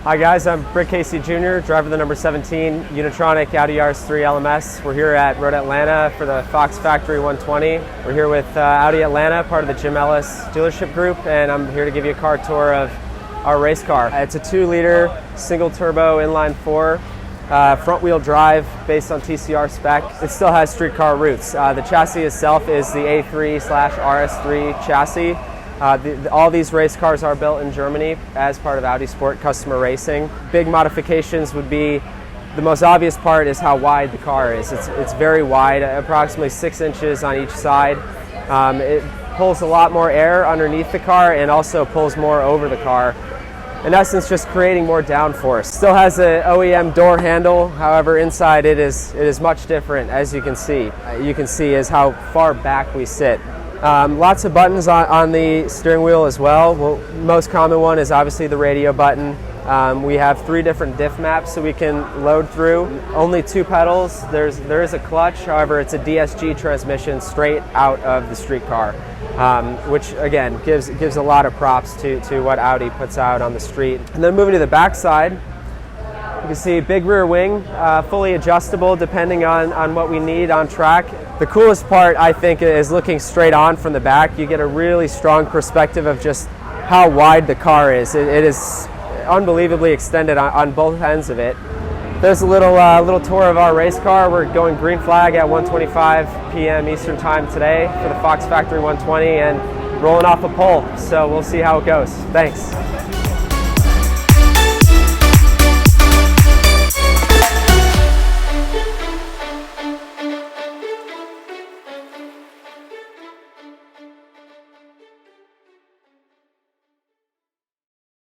Hi guys, I'm Britt Jr., driver of the number 17 Unitronic Audi RS3 LMS. We're here at Road Atlanta for the Fox Factory 120. We're here with Audi Atlanta, part of the Jim Ellis dealership group, and I'm here to give you a car tour of our race car. It's a 2-liter single turbo inline 4 front wheel drive based on TCR spec. It still has street car roots. The chassis itself is the A3/RS3 chassis. All these race cars are built in Germany as part of Audi Sport Customer Racing. Big modifications would be, the most obvious part is how wide the car is. It's very wide, approximately 6 inches on each side. It pulls a lot more air underneath the car and also pulls more over the car. In essence, just creating more downforce. Still has an OEM door handle, however inside it is much different, as you can see. You can see is how far back we sit. Lots of buttons on the steering wheel as well. Most common one is obviously the radio button. We have 3 different diff maps that we can load through. Only 2 pedals. There is a clutch, however it's a DSG transmission straight out of the street car, which again gives a lot of props to what Audi puts out on the street. And then moving to the back side, you can see big rear wing, fully adjustable depending on what we need on track. The coolest part, I think, is looking straight on from the back. You get a really strong perspective of just how wide the car is. It is unbelievably extended on both ends of it. There's a little tour of our race car. We're going green flag at 1:25 p.m. Eastern Time today for the Fox Factory 120 and rolling off a pole. So we'll see how it goes. Thanks.